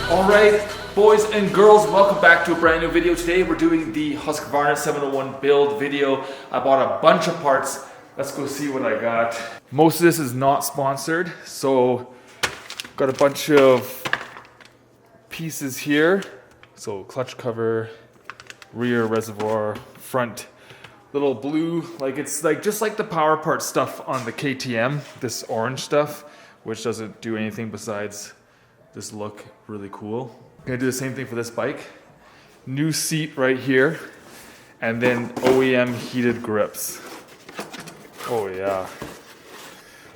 Alright, boys and girls, welcome back to a brand new video. Today we're doing the Husqvarna 701 build video. I bought a bunch of parts. Let's go see what I got. Most of this is not sponsored, so got a bunch of pieces here. So clutch cover, rear reservoir, front little blue, like it's like just like the power part stuff on the KTM, this orange stuff, which doesn't do anything besides just look really cool. Gonna do the same thing for this bike. New seat right here, and then OEM heated grips. Oh yeah.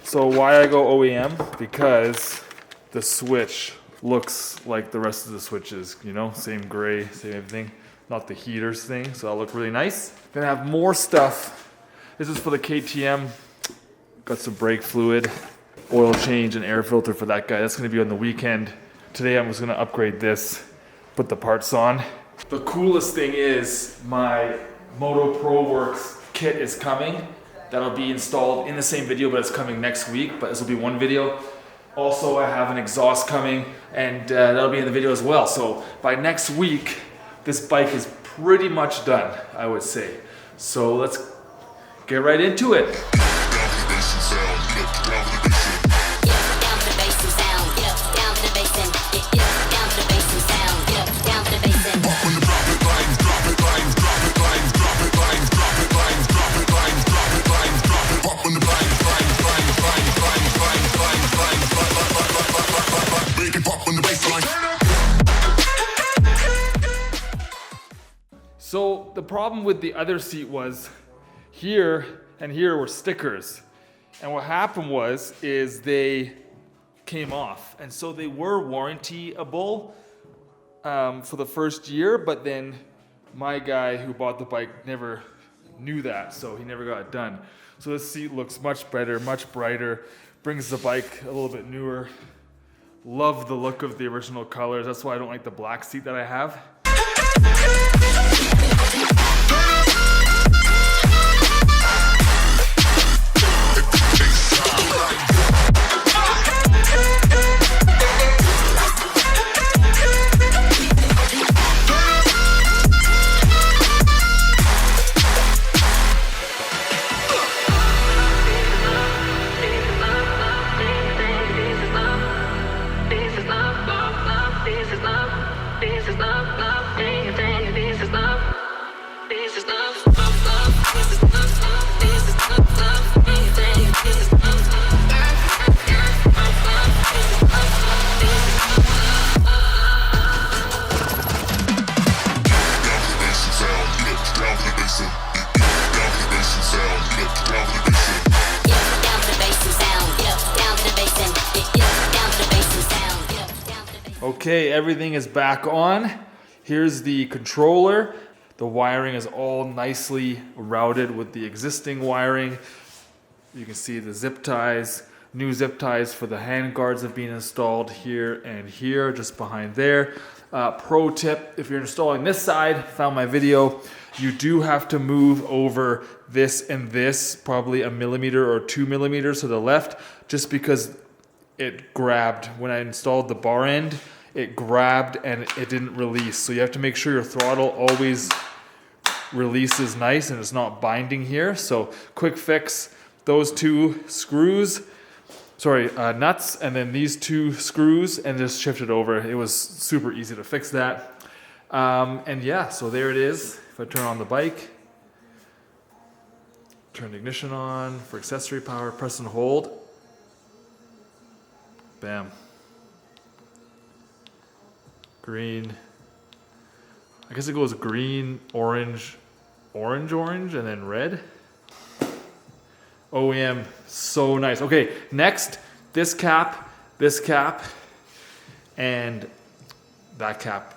So why I go OEM? Because the switch looks like the rest of the switches, you know, same gray, same everything. Not the heaters thing, so that'll look really nice. Gonna have more stuff. This is for the KTM. Got some brake fluid, oil change, and air filter for that guy. That's gonna be on the weekend. Today I'm just gonna upgrade this, put the parts on. The coolest thing is my Moto Pro Works kit is coming. That'll be installed in the same video, but it's coming next week, but this will be one video. Also, I have an exhaust coming, and that'll be in the video as well. So by next week, this bike is pretty much done, I would say. So let's get right into it. So the problem with the other seat was here and here were stickers, and what happened is they came off, and so they were warrantyable for the first year, but then my guy who bought the bike never knew that, so he never got it done. So this seat looks much better, much brighter, brings the bike a little bit newer. Love the look of the original colors. That's why I don't like the black seat that I have. Okay, everything is back on. Here's the controller. The wiring is all nicely routed with the existing wiring. You can see the zip ties. New zip ties for the hand guards have been installed here and here, just behind there. Pro tip, if you're installing this side, found my video, you do have to move over this and this, probably 1 millimeter or 2 millimeters to the left, just because it grabbed when I installed the bar end. It grabbed and it didn't release. So you have to make sure your throttle always releases nice and it's not binding here. So quick fix, those two screws, nuts, and then these two screws, and just shift it over. It was super easy to fix that. And yeah, so there it is. If I turn on the bike, turn the ignition on for accessory power, press and hold. Bam. Green. I guess it goes green, orange, orange, and then red. OEM, so nice. Okay, next, this cap, and that cap.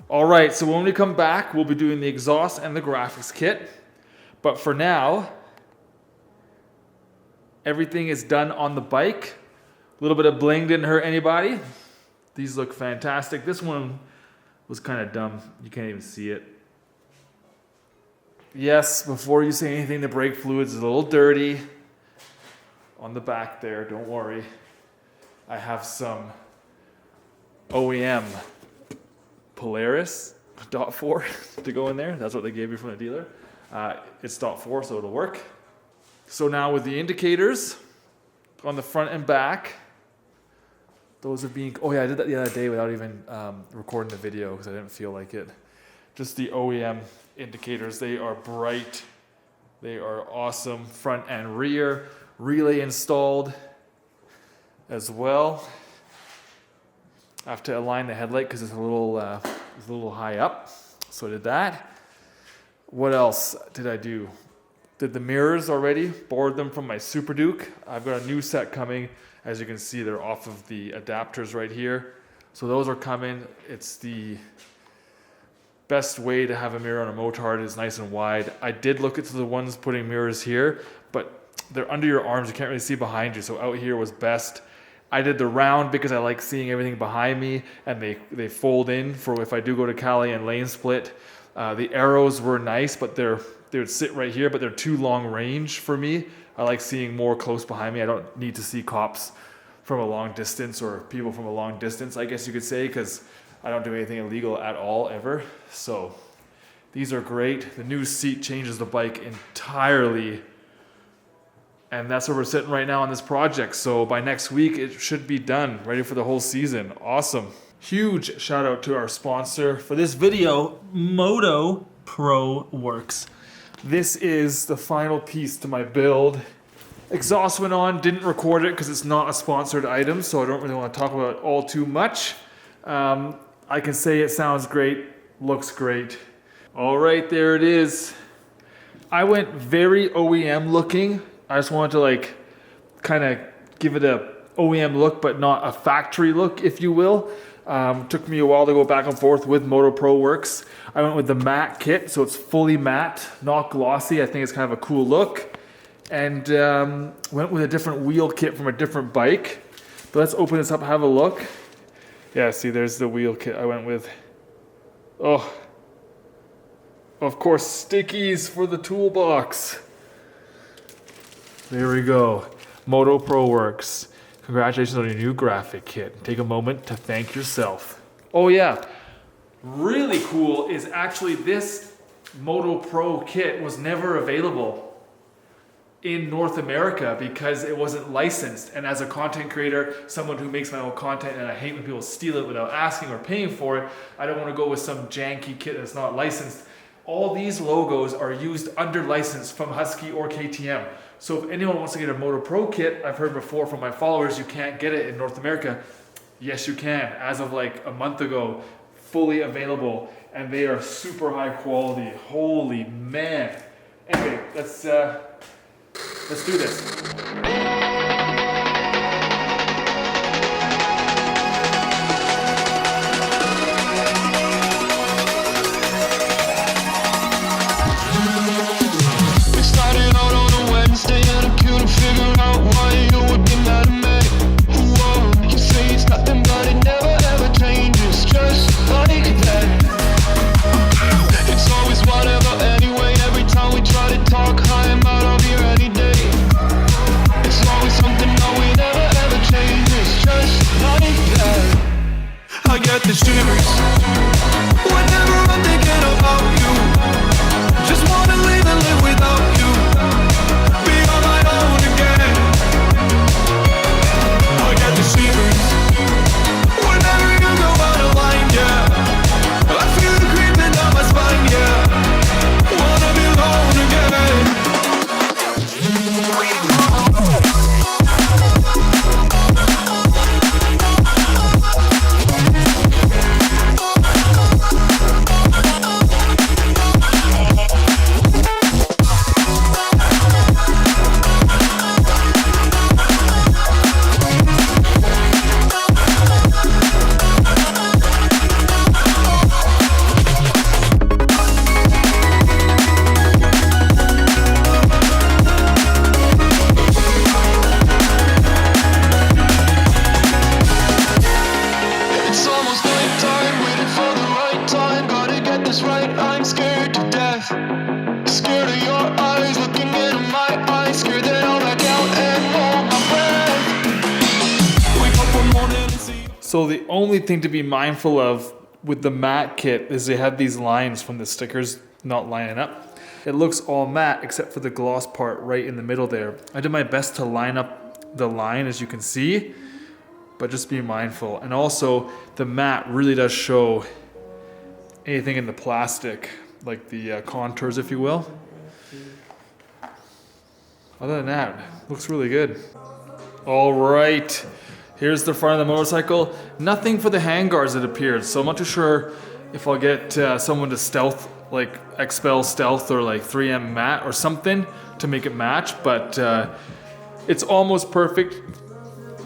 All right, so when we come back, we'll be doing the exhaust and the graphics kit. But for now, Everything is done on the bike. A little bit of bling didn't hurt anybody. These look fantastic. This one was kind of dumb. You can't even see it. Yes, before you say anything, the brake fluid is a little dirty on the back there. Don't worry. I have some OEM Polaris .4 to go in there. That's what they gave me from the dealer. It's .4, so it'll work. So now with the indicators on the front and back, those are being, oh yeah, I did that the other day without even recording the video because I didn't feel like it. Just the OEM indicators, they are bright. They are awesome, front and rear. Relay installed as well. I have to align the headlight because it's a little high up. So I did that. What else did I do? Did the mirrors already, borrowed them from my Super Duke. I've got a new set coming. As you can see, they're off of the adapters right here. So those are coming. It's the best way to have a mirror on a motard is nice and wide. I did look into the ones putting mirrors here, but they're under your arms. You can't really see behind you. So out here was best. I did the round because I like seeing everything behind me, and they fold in for if I do go to Cali and lane split. The arrows were nice, but they would sit right here, but they're too long range for me. I like seeing more close behind me. I don't need to see cops from a long distance or people from a long distance, I guess you could say, because I don't do anything illegal at all, ever. So these are great. The new seat changes the bike entirely. And that's where we're sitting right now on this project. So by next week, it should be done, ready for the whole season. Awesome. Huge shout out to our sponsor for this video, Moto Pro Works. This is the final piece to my build. Exhaust went on, didn't record it because it's not a sponsored item, so I don't really want to talk about it all too much. I can say it sounds great, looks great. All right, there it is. I went very OEM looking. I just wanted to like kind of give it a OEM look, but not a factory look, if you will. Took me a while to go back and forth with Moto Pro Works. I went with the matte kit, so it's fully matte, not glossy. I think it's kind of a cool look. And went with a different wheel kit from a different bike. But let's open this up, have a look. Yeah, see, there's the wheel kit I went with. Oh, of course, stickies for the toolbox. There we go. Moto Pro Works. Congratulations on your new graphic kit. Take a moment to thank yourself. Oh yeah, really cool is actually this Moto Pro kit was never available in North America because it wasn't licensed. And as a content creator, someone who makes my own content, and I hate when people steal it without asking or paying for it, I don't want to go with some janky kit that's not licensed. All these logos are used under license from Husky or KTM. So if anyone wants to get a Moto Pro kit, I've heard before from my followers, you can't get it in North America. Yes, you can. As of like a month ago, fully available, and they are super high quality. Holy man. Anyway, let's do this. The shivers whenever I'm thinking about you. Just wanna leave and live without you. Be on my own again. I get the shivers whenever you go out of line, yeah. I feel it creeping down my spine, yeah. Wanna be alone again. So the only thing to be mindful of with the matte kit is they have these lines from the stickers not lining up. It looks all matte except for the gloss part right in the middle there. I did my best to line up the line, as you can see, but just be mindful. And also the matte really does show anything in the plastic, like the contours, if you will. Other than that, looks really good. All right, here's the front of the motorcycle. Nothing for the handguards that appeared, so I'm not too sure if I'll get someone to stealth, like Expel Stealth or like 3M matte or something to make it match, but it's almost perfect.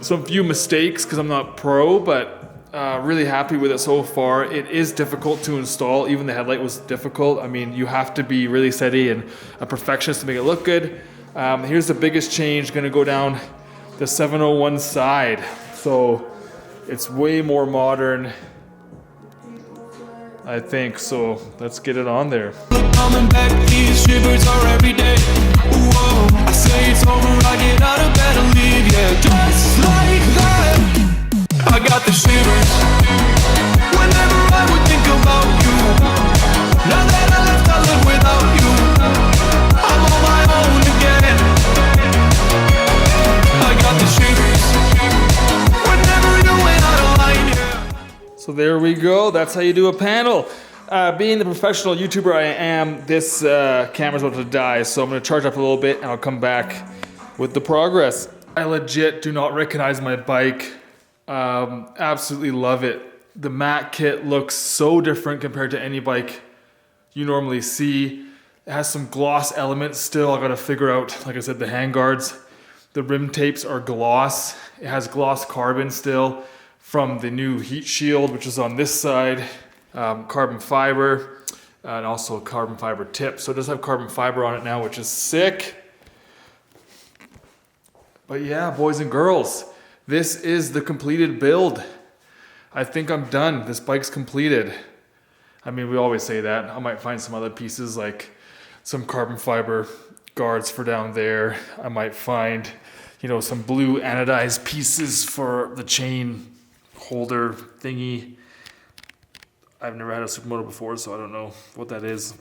Some few mistakes because I'm not pro, but really happy with it so far. It is difficult to install. Even the headlight was difficult. I mean, you have to be really steady and a perfectionist to make it look good. Here's the biggest change, gonna go down the 701 side. So it's way more modern, I think. So let's get it on there. Coming back, these shivers are every day. Whoa, I say it's over, I get out of bed and leave, yeah, just like that. I got the shivers whenever I would think about you. Now that I left, I live without you. I'm on my own again. I got the shivers whenever you went out of line, yeah. So there we go. That's how you do a panel. Being the professional YouTuber I am, this camera's about to die, so I'm going to charge up a little bit and I'll come back with the progress. I legit do not recognize my bike. Absolutely love it. The matte kit looks so different compared to any bike you normally see. It has some gloss elements still. I got to figure out, like I said, the handguards. The rim tapes are gloss. It has gloss carbon still from the new heat shield, which is on this side. Carbon fiber and also carbon fiber tip. So it does have carbon fiber on it now, which is sick. But yeah, boys and girls, this is the completed build. I think I'm done. This bike's completed. I mean, we always say that. I might find some other pieces like some carbon fiber guards for down there. I might find, you know, some blue anodized pieces for the chain holder thingy. I've never had a Supermoto before, so I don't know what that is.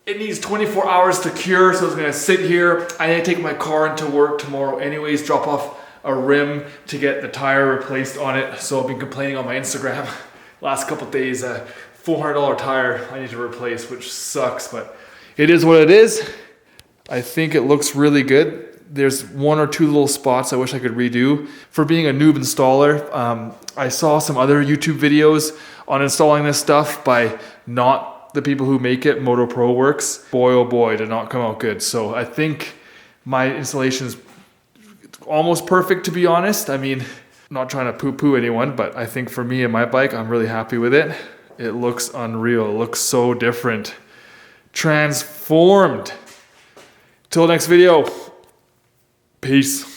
It needs 24 hours to cure, so it's gonna sit here. I need to take my car into work tomorrow anyways, drop off a rim to get the tire replaced on it. So I've been complaining on my Instagram last couple days, a $400 tire I need to replace, which sucks, but it is what it is. I think it looks really good. There's one or two little spots I wish I could redo. For being a noob installer, I saw some other YouTube videos on installing this stuff by not the people who make it, Moto Pro Works. Boy, oh boy, did not come out good. So I think my installation is almost perfect, to be honest. I mean, not trying to poo-poo anyone, but I think for me and my bike, I'm really happy with it. It looks unreal. It looks so different. Transformed. Till next video. Peace.